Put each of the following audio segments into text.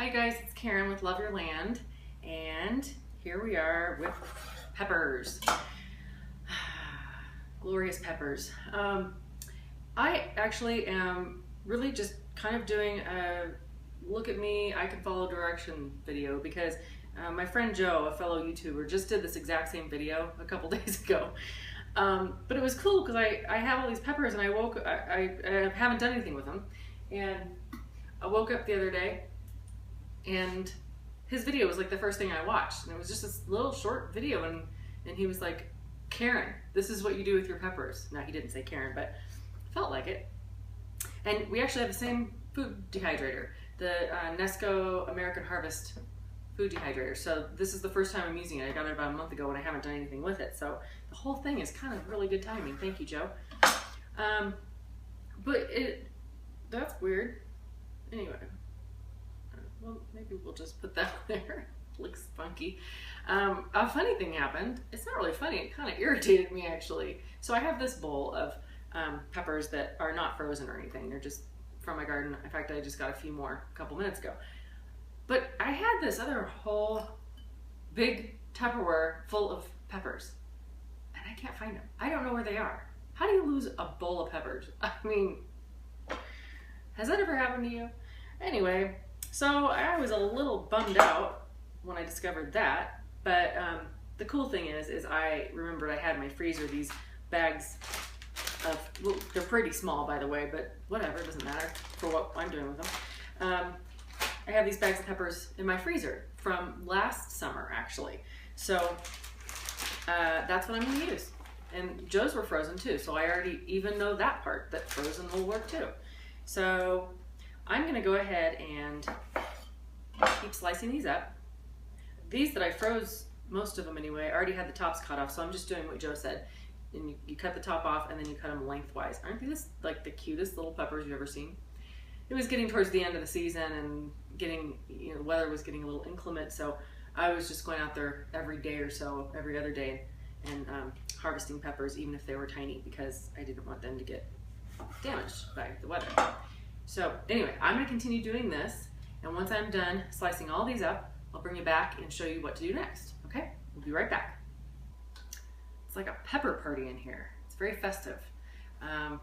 Hi guys, it's Karen with Love Your Land, and here we are with peppers. Glorious peppers. I actually am really just kind of doing a look at me, I can follow direction video because my friend Joe, a fellow YouTuber, just did this exact same video a couple days ago. But it was cool because I have all these peppers and I haven't done anything with them. And I woke up the other day and his video was like the first thing I watched. And it was just this little short video and he was like, Karen, this is what you do with your peppers. Now he didn't say Karen, but felt like it. And we actually have the same food dehydrator, the Nesco American Harvest food dehydrator. So this is the first time I'm using it. I got it about a month ago and I haven't done anything with it. So the whole thing is kind of really good timing. Thank you, Joe. That's weird. Anyway, well, maybe we'll just put that there. Looks funky. A funny thing happened. It's not really funny. It kind of irritated me actually. So I have this bowl of peppers that are not frozen or anything. They're just from my garden. In fact, I just got a few more a couple minutes ago. But I had this other whole big Tupperware full of peppers and I can't find them. I don't know where they are. How do you lose a bowl of peppers? I mean, has that ever happened to you? Anyway, so I was a little bummed out when I discovered that, but the cool thing is I remembered I had in my freezer these bags of, well, they're pretty small by the way, but whatever, it doesn't matter for what I'm doing with them. I have these bags of peppers in my freezer from last summer actually. So that's what I'm gonna use. And Joe's were frozen too, so I already even know that part, that frozen will work too. So I'm gonna go ahead and keep slicing these up. These that I froze, most of them anyway, I already had the tops cut off, so I'm just doing what Joe said. And you cut the top off and then you cut them lengthwise. Aren't these like the cutest little peppers you've ever seen? It was getting towards the end of the season and getting, the weather was getting a little inclement, so I was just going out there every day or so, every other day, and harvesting peppers, even if they were tiny, because I didn't want them to get damaged by the weather. So anyway, I'm going to continue doing this, and once I'm done slicing all these up, I'll bring you back and show you what to do next. Okay? We'll be right back. It's like a pepper party in here. It's very festive.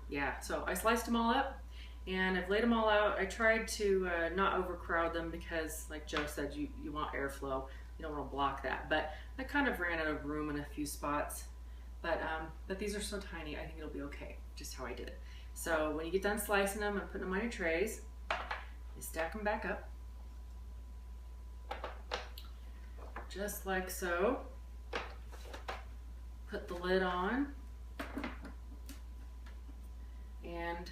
Yeah, so I sliced them all up and I've laid them all out. I tried to not overcrowd them because, like Joe said, you want airflow. You don't want to block that. But I kind of ran out of room in a few spots. But these are so tiny, I think it'll be okay, just how I did it. So when you get done slicing them and putting them on your trays, you stack them back up. Just like so. Put the lid on and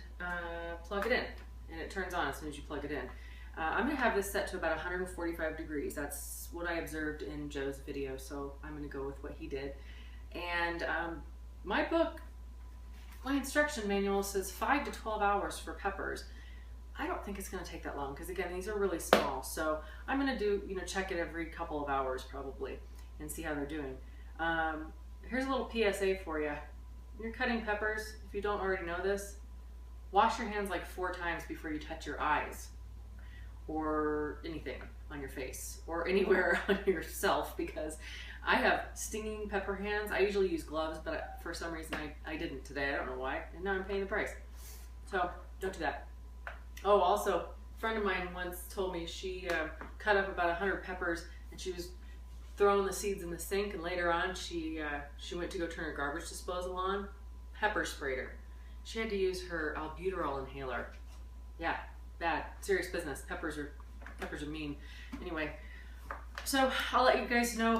plug it in, and it turns on as soon as you plug it in. I'm going to have this set to about 145 degrees. That's what I observed in Joe's video, so I'm going to go with what he did. And my book, my instruction manual says 5 to 12 hours for peppers. I don't think it's going to take that long because, again, these are really small. So I'm going to do, check it every couple of hours probably and see how they're doing. Here's a little PSA for you. When you're cutting peppers, if you don't already know this, wash your hands like 4 times before you touch your eyes or anything on your face or anywhere on yourself, because I have stinging pepper hands. I usually use gloves, but for some reason I didn't today. I don't know why, and now I'm paying the price. So don't do that. Oh, also, a friend of mine once told me she cut up about 100 peppers and she was throwing the seeds in the sink, and later on she went to go turn her garbage disposal on. Pepper sprayed her. She had to use her albuterol inhaler. Yeah, bad, serious business. Peppers are mean. Anyway, so I'll let you guys know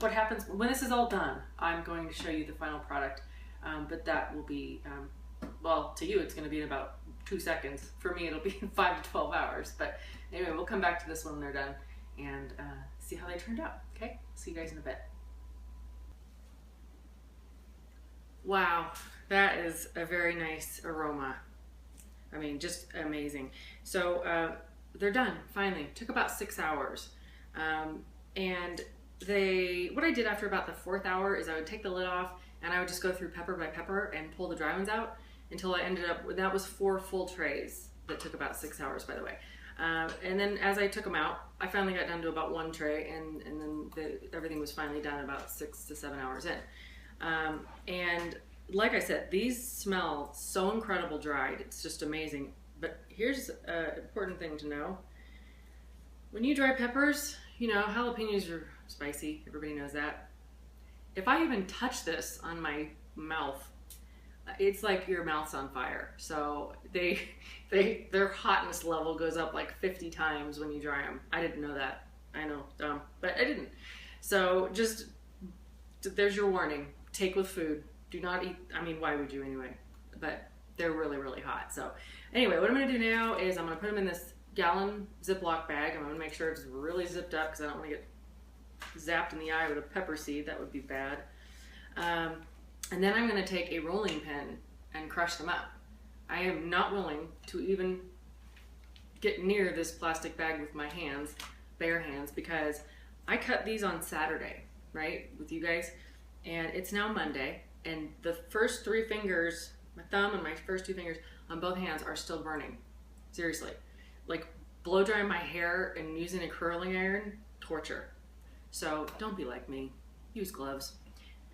what happens when this is all done. I'm going to show you the final product, but that will be, well, to you it's going to be in about 2 seconds. For me it'll be 5 to 12 hours. But anyway, we'll come back to this when they're done and see how they turned out. Okay, see you guys in a bit. Wow, that is a very nice aroma. I mean, just amazing. So they're done finally. Took about 6 hours. And what I did after about the 4th hour is I would take the lid off and I would just go through pepper by pepper and pull the dry ones out until I ended up, that was 4 full trays that took about 6 hours, by the way. And then as I took them out, I finally got down to about 1 tray, and then everything was finally done about 6 to 7 hours in. And like I said, these smell so incredible dried. It's just amazing. But here's an important thing to know. When you dry peppers, you know, jalapenos are spicy. Everybody knows that. If I even touch this on my mouth, it's like your mouth's on fire. So their hotness level goes up like 50 times when you dry them. I didn't know that. I know, dumb, but I didn't. So just, there's your warning. Take with food. Do not eat, I mean, why would you anyway? But they're really, really hot. So anyway, what I'm gonna do now is I'm gonna put them in this gallon Ziploc bag. I'm gonna make sure it's really zipped up because I don't wanna get zapped in the eye with a pepper seed. That would be bad. And then I'm going to take a rolling pin and crush them up. I am not willing to even get near this plastic bag with my hands, bare hands, because I cut these on Saturday, right, with you guys, and it's now Monday, and the first 3 fingers, my thumb and my first 2 fingers on both hands are still burning. Seriously. Like blow drying my hair and using a curling iron, torture. So don't be like me. Use gloves.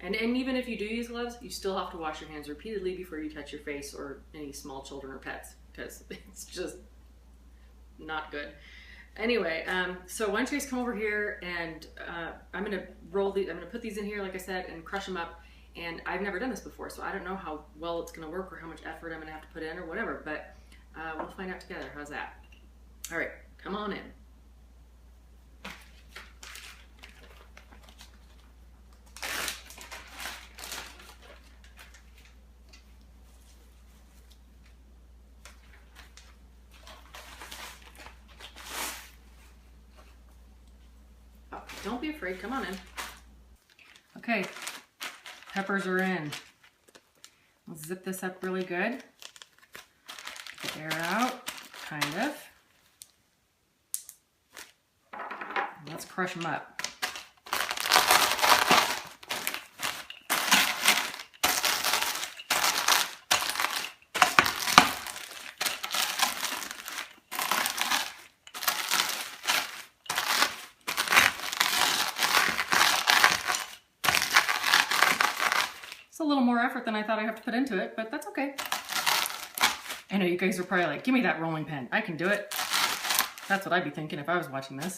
And even if you do use gloves, you still have to wash your hands repeatedly before you touch your face or any small children or pets, because it's just not good. Anyway, so why don't you guys come over here, and I'm gonna put these in here, like I said, and crush them up. And I've never done this before, so I don't know how well it's gonna work or how much effort I'm gonna have to put in or whatever, but we'll find out together. How's that? All right, come on in. Don't be afraid, come on in. Okay, peppers are in. Let's zip this up really good. Get the air out, kind of. Let's crush them up. It's a little more effort than I thought I'd have to put into it, but that's okay. I know you guys are probably like, give me that rolling pin. I can do it. That's what I'd be thinking if I was watching this.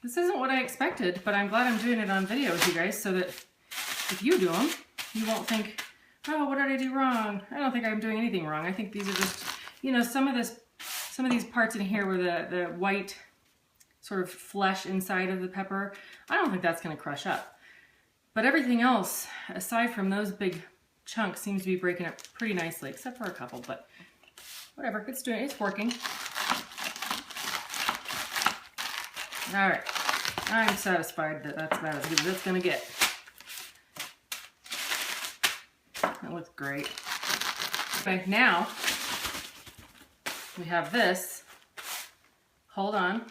This isn't what I expected, but I'm glad I'm doing it on video with you guys so that if you do them, you won't think, oh, what did I do wrong? I don't think I'm doing anything wrong. I think these are just, you know, some of these parts in here where the white sort of flesh inside of the pepper, I don't think that's going to crush up. But everything else, aside from those big chunks, seems to be breaking up pretty nicely, except for a couple, but whatever, it's working. All right, I'm satisfied that that's about as good as it's going to get. That looks great. Okay, now we have this. Hold on.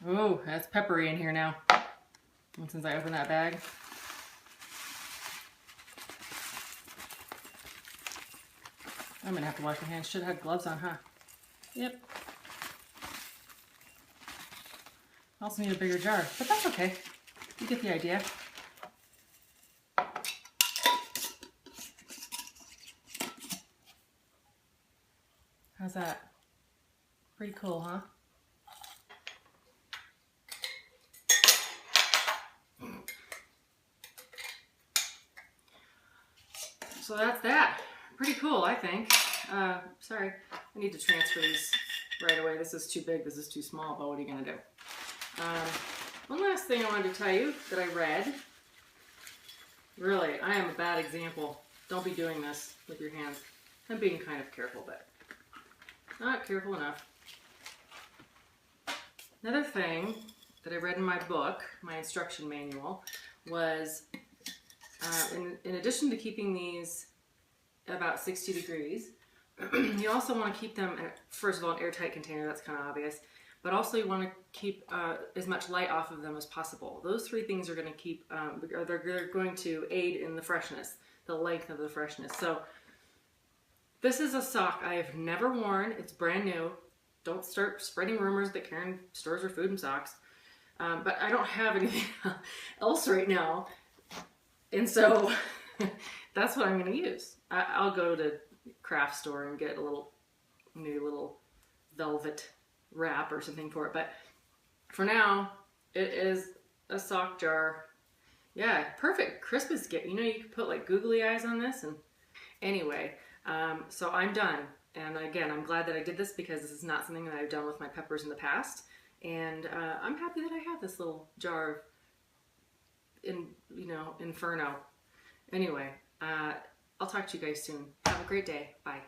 Ooh, that's peppery in here now. And since I opened that bag. I'm gonna have to wash my hands. Should have had gloves on, huh? Yep. Also need a bigger jar, but that's okay. You get the idea. How's that? Pretty cool, huh? So that's that. Pretty cool, I think. Sorry, I need to transfer these right away. This is too big, this is too small, but what are you gonna do? One last thing I wanted to tell you that I read. Really, I am a bad example. Don't be doing this with your hands. I'm being kind of careful, but not careful enough. Another thing that I read in my book, my instruction manual, was in addition to keeping these about 60 degrees, you also want to keep them, first of all, an airtight container, that's kind of obvious, but also you want to keep as much light off of them as possible. Those three things are going to keep, they're going to aid in the freshness, the length of the freshness. So this is a sock I have never worn. It's brand new. Don't start spreading rumors that Karen stores her food in socks. But I don't have anything else right now. And so that's what I'm going to use. I'll go to craft store and get a new little velvet wrap or something for it. But for now, it is a sock jar. Yeah, perfect Christmas gift. You know, you could put like googly eyes on this. And anyway, so I'm done. And again, I'm glad that I did this because this is not something that I've done with my peppers in the past. And I'm happy that I have this little jar of, Inferno. Anyway, I'll talk to you guys soon. Have a great day. Bye.